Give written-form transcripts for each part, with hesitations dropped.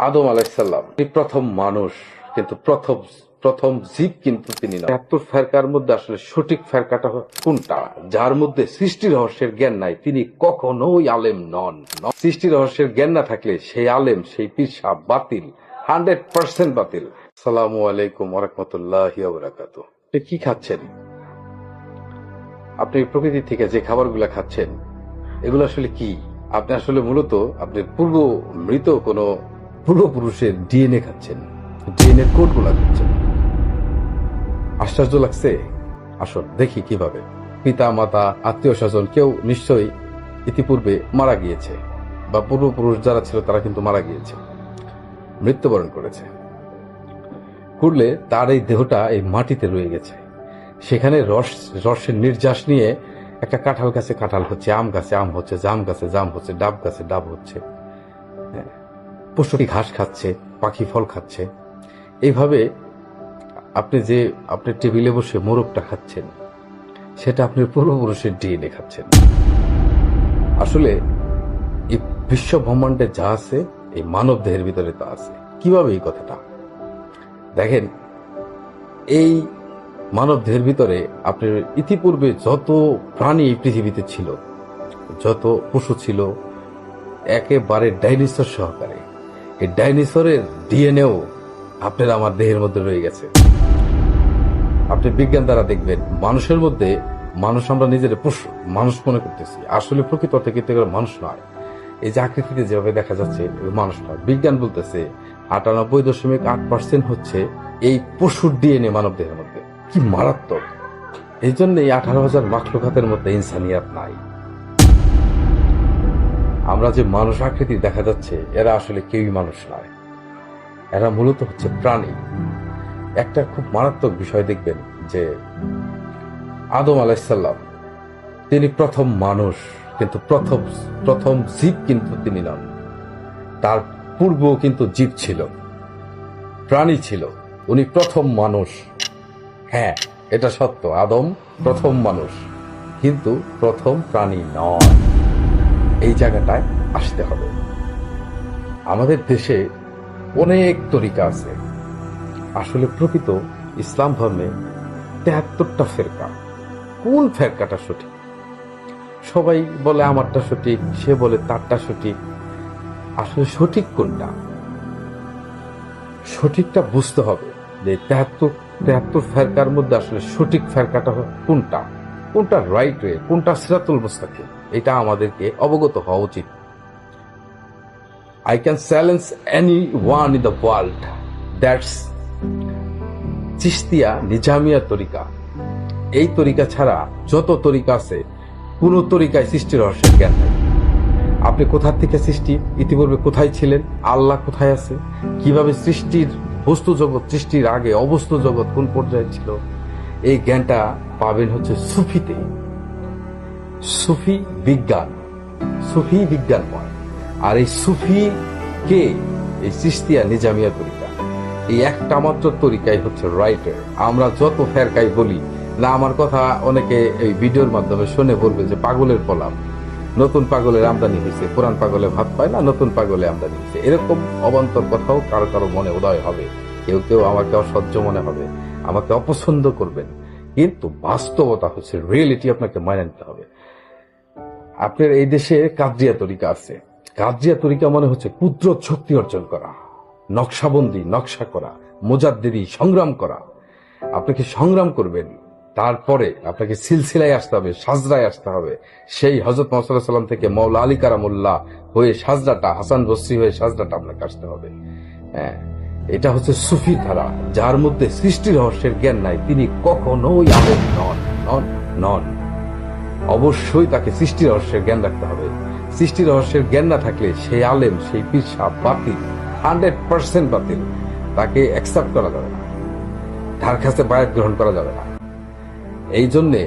আদম আলাইসাল্লাম তিনি প্রথম মানুষ, কিন্তু প্রথম জীব কিন্তু তিনি না। ৭৩ ফেরকার মধ্যে আসলে সঠিক ফেরকাটা কোনটা? যার মধ্যে সৃষ্টি রহস্যের জ্ঞান নাই তিনি কখনোই আলেম নন। সৃষ্টি রহস্যের জ্ঞান না থাকলে সেই আলেম, সেই পীর সাহেব বাতিল, 100% বাতিল। আসসালামু আলাইকুম ওয়া রাহমাতুল্লাহি ওয়া বারাকাতুহু। আপনি কি খাচ্ছেন? আপনি প্রকৃতি থেকে যে খাবারগুলো খাচ্ছেন এগুলো আসলে কি? আপনি আসলে মূলত আপনার মৃত কোনো পূর্বপুরুষের ডিএনএ খাচ্ছেন, ডিএনএ কোড গুলা খাচ্ছেন। আশ্চর্য লাগছে? আসুন দেখি কিভাবে। পিতা মাতা আত্মীয় স্বজন কেউ নিশ্চয়ই ইতিপূর্বে মারা গিয়েছে, বা পূর্বপুরুষ যারা ছিল তারা কিন্তু মারা গিয়েছে, মৃত্যুবরণ করেছে। করলে তার এই দেহটা এই মাটিতে রয়ে গেছে। সেখানে রসের নির্যাস নিয়ে একটা কাঁঠাল গাছে কাঁঠাল হচ্ছে, আম গাছে আম হচ্ছে, জাম গাছে জাম হচ্ছে, ডাব গাছে ডাব হচ্ছে, পশু ঘাস খাচ্ছে, পাখি ফল খাচ্ছে। এইভাবে আপনি যে আপনি টেবিলে বসে মোরগটা খাচ্ছেন, সেটা আপনার পূর্বপুরুষের ডিএনএ খাচ্ছেন। আসলে এই বিশ্ব ব্রহ্মাণ্ডে যা আছে এই মানব দেহের ভিতরে তা আছে। কিভাবে এই কথাটা দেখেন, এই মানব দেহের ভিতরে আপনার ইতিপূর্বে যত প্রাণী এই পৃথিবীতে ছিল, যত পশু ছিল, একেবারে ডাইনোসর সহকারে, এই ডাইনোসরের ডিএনএও আপনার আমার দেহের মধ্যে রয়ে গেছে। আপনি বিজ্ঞান দ্বারা দেখবেন মানুষের মধ্যে, মানুষ আমরা নিজের পশু মানুষ মনে করতেছি, আসলে প্রকৃত অর্থে কিন্তু মানুষ নয়। এই যে আকৃতিতে যেভাবে দেখা যাচ্ছে মানুষ নয়। বিজ্ঞান বলতেছে 98.8% হচ্ছে এই পশুর ডিএনএ মানব দেহের মধ্যে। কি মারাত্মক! এই জন্য এই 18,000 মাখলুকাতের মধ্যে ইনসানিয়াত নাই। আমরা যে মানুষ আকৃতি দেখা যাচ্ছে এরা আসলে কেউই মানুষ নয়, এরা মূলত হচ্ছে প্রাণী। একটা খুব মারাত্মক বিষয় দেখবেন যে আদম আলাইসাল্লাম তিনি প্রথম মানুষ, কিন্তু প্রথম জীব কিন্তু তিনি নন। তার পূর্বেও কিন্তু জীব ছিল, প্রাণী ছিল। উনি প্রথম মানুষ, হ্যাঁ এটা সত্য, আদম প্রথম মানুষ, কিন্তু প্রথম প্রাণী নয়। এই জায়গাটায় আসতে হবে। আমাদের দেশে অনেক তরিকা আছে। আসলে প্রকৃত ইসলাম ধর্মে 73টা ফেরকা। কোন ফেরকাটা সঠিক? সবাই বলে আমারটা সঠিক, সে বলে তারটা সঠিক। আসলে সঠিক কোনটা? সঠিকটা বুঝতে হবে যে 73 ফেরকার মধ্যে আসলে সঠিক ফেরকাটা কোনটা, কোনটা রাইট ওয়ে, কোনটা সিরাতুল মুস্তাকিম, এটা আমাদেরকে অবগত হওয়া উচিত। I can challenge anyone in the world that's Chishtia Nizamia তরিকা। এই তরিকা ছাড়া যত তরিকা আছে, কোন তরিকায় সৃষ্টি রহস্যের জ্ঞান নেই। আপনি কোথা থেকে সৃষ্টি, ইতিপূর্বে কোথায় ছিলেন, আল্লাহ কোথায় আছে, কিভাবে সৃষ্টির বস্তু জগৎ, সৃষ্টির আগে অবস্তু জগৎ কোন পর্যায়ে ছিল, এই জ্ঞানটা পাবেন হচ্ছে সুফিতে। সুফি বিজ্ঞানময়। আর এই সুফি কে? এই চিশতিয়া নিজামিয়া তরিকা। এই একটা মাত্র তরিকাই হচ্ছে রাইট। আমরা যত ফেরকাই বলি না, আমার কথা অনেকে এই ভিডিওর মাধ্যমে শুনে বলবে যে পাগলের পলাম, নতুন পাগলের আমদানি হয়েছে, পুরান পাগলে ভাত পায় না, নতুন পাগলে আমদানি হয়েছে। এরকম অবান্তর কথাও কারো কারো মনে উদয় হবে। কেউ কেউ আমাকে অসহ্য মনে হবে, আমাকে অপছন্দ করবেন, কিন্তু বাস্তবতা হচ্ছে রিয়েলিটি, আপনাকে মেনে নিতে হবে। আপনার এই দেশে কাদরিয়া তরিকা আছে। কাদরিয়া তরিকা মানে হচ্ছে কুদরত শক্তি অর্জন করা, নকশাবন্দি, নকশা করা, মুজাদ্দিদি, সংগ্রাম করা। আপনাকে সংগ্রাম করবেন, তারপরে আপনাকে সিলসিলায় আসতে হবে, সাজরায় আসতে হবে। সেই হযরত মুহাম্মদ সাল্লাল্লাহু আলাইহি ওয়াসাল্লাম থেকে মাওলা আলী কারামুল্লাহ হয়ে সাজরাটা, হাসান বসরি হয়ে সাজরাটা আপনাকে আসতে হবে। হ্যাঁ, এটা হচ্ছে সুফি ধারা। যার মধ্যে সৃষ্টি রহস্যের জ্ঞান নাই তিনি কখনোই আলেম নন। অবশ্যই তাকে সৃষ্টি রহস্যের জ্ঞান রাখতে হবে। সৃষ্টি রহস্যের জ্ঞান না থাকলে সেই আলেম, সেই পীর সাহেব বাতিল, 100% বাতিল। তাকে অ্যাকসেপ্ট করা যাবে না, তার কাছে বায়াত গ্রহণ করা যাবে না। এই জন্যে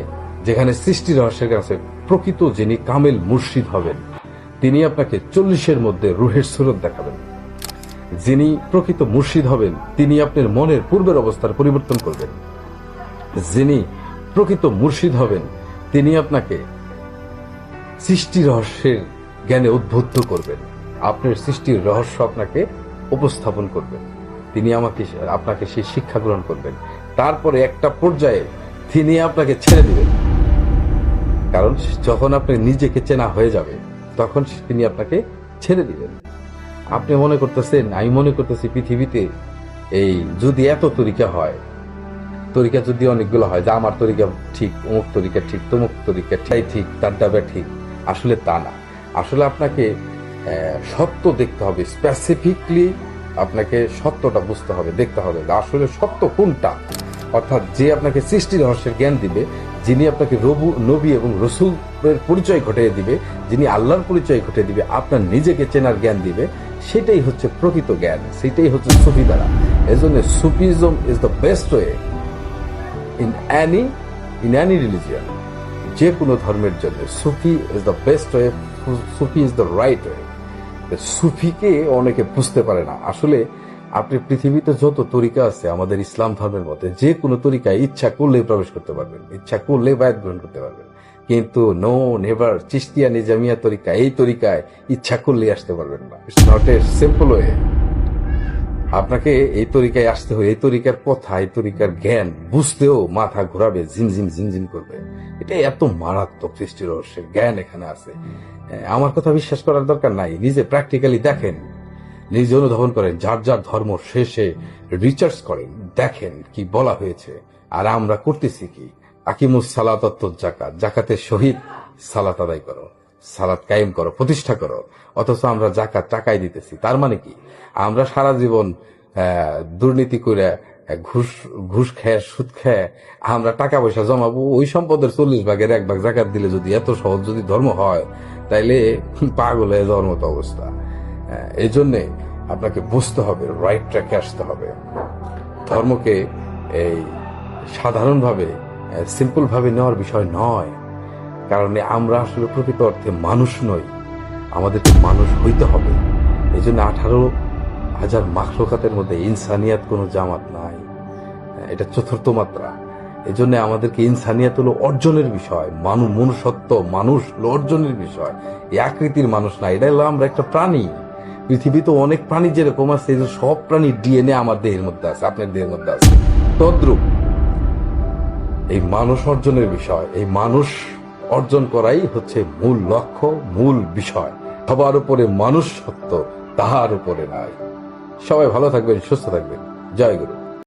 যেখানে সৃষ্টি রহস্যের কাছে প্রকৃত যিনি কামেল মুর্শিদ হবেন, তিনি আপনাকে 40-এর মধ্যে রুহের সুরত দেখাবেন। যিনি প্রকৃত মুর্শিদ হবেন তিনি আপনার মনের পূর্বের অবস্থার পরিবর্তন করবেন। যিনি প্রকৃত মুর্শিদ হবেন তিনি আপনাকে সৃষ্টি রহস্যের জ্ঞানে উদ্বুদ্ধ করবেন। আপনার সৃষ্টির রহস্য আপনাকে উপস্থাপন করবেন, তিনি আপনাকে সেই শিক্ষা গ্রহণ করবেন, তারপরে একটা পর্যায়ে তিনি আপনাকে ছেড়ে দিবেন। কারণ যখন আপনি নিজেকে চেনা হয়ে যাবে তখন তিনি আপনাকে ছেড়ে দিবেন। আপনি মনে করতেছেন, আমি মনে করতেছি পৃথিবীতে এই যদি এত তরিকা হয়, তরিকা যদি অনেকগুলো হয় যে আমার তরিকা ঠিক, অমুক তরিকা ঠিক, তমুক তরিকা ঠিক, তার ডাবে ঠিক, আসলে তা না। আসলে আপনাকে সত্য দেখতে হবে, স্পেসিফিকলি আপনাকে সত্যটা বুঝতে হবে, দেখতে হবে আসলে সত্য কোনটা। অর্থাৎ যে আপনাকে সৃষ্টি রহস্যের জ্ঞান দিবে, যিনি আপনাকে নবী এবং রসুলের পরিচয় ঘটিয়ে দিবে, যিনি আল্লাহর পরিচয় ঘটিয়ে দিবে, আপনার নিজেকে চেনার জ্ঞান দিবে, সেটাই হচ্ছে প্রকৃত জ্ঞান, সেটাই হচ্ছে সুফি দ্বারা। এজন্য Sufism is the best way in any religion. যে কোনো ধর্মের জন্য Sufi is the best way, Sufi is the right way. সুফিকে অনেকে বুঝতে পারে না। আসলে আপনি পৃথিবীতে যত তরিকা আছে আমাদের ইসলাম ধর্মের মধ্যে, যে কোনো তরিকায় ইচ্ছা করলেই প্রবেশ করতে পারবেন, ইচ্ছা করলে বায়াত গ্রহণ করতে পারবেন, কিন্তু নো নেভার চিশতিয়া নিজামিয়া তরিকা, এই তরিকায় ইচ্ছা করলেই আসতে পারবেন না। It's not a simple way. আপনাকে এই তরিকায় আসতে হয়, এই তরিকার কথা, এই তরিকার জ্ঞান বুঝতেও মাথা ঘোরাবে, ঝিমঝিম ঝিমঝিম করবে। এটা এত মারাত্মক সৃষ্টি রহস্যের জ্ঞান এখানে আছে। আমার কথা বিশ্বাস করার দরকার নাই, নিজে প্র্যাকটিক্যালি দেখেন, নিজে অনুধাবন করেন, যার যার ধর্ম শেষে রিসার্চ করেন, দেখেন কি বলা হয়েছে আর আমরা করতেছি কি। আকিমুস সালাত জাকাত, জাকাতের সহিত সালাত আদায় করো, সালাত কায়েম করো, প্রতিষ্ঠা করো। অথচ আমরা জাকাত টাকায় দিতেছি। তার মানে কি আমরা সারা জীবন দুর্নীতি করে, ঘুষ খেয়ে, সুদ খেয়ে আমরা টাকা পয়সা জমাবো, ওই সম্পদের 40 ভাগের 1 ভাগ জাকাত দিলে যদি এত সহজ যদি ধর্ম হয়, তাইলে পাগল হয়ে যাওয়ার মতো অবস্থা। এই জন্যে আপনাকে বুঝতে হবে, রাইট ট্র্যাকে আসতে হবে। ধর্মকে এই সাধারণভাবে সিম্পল ভাবে নেওয়ার বিষয় নয়, কারণ আমরা আসলে প্রকৃত অর্থে মানুষ নই, আমাদেরকে মানুষ হইতে হবে। এই জন্য 18,000 মাখলুকাতের মধ্যে ইনসানিয়াত কোনো জামাত নাই, এটা চতুর্থ মাত্রা। এই জন্য আমাদেরকে ইনসানিয়াত হলো অর্জনের বিষয়, মনুষ্যত্ব, মানুষ হলো অর্জনের বিষয়। এই আকৃতির মানুষ না, এটা হলো আমরা একটা প্রাণী। পৃথিবীতে অনেক প্রাণী যেরকম আছে, সব প্রাণীর ডিএনএ আমার দেহের মধ্যে আছে, আপনার দেহের মধ্যে আছে, তদ্রূপ এই মানুষ অর্জনের বিষয়। এই মানুষ অর্জন করাই হচ্ছে মূল লক্ষ্য, মূল বিষয়। সবার উপরে মানুষ সত্য, তাহার উপরে নাই। সবাই ভালো থাকবেন, সুস্থ থাকবেন। জয় গুরু।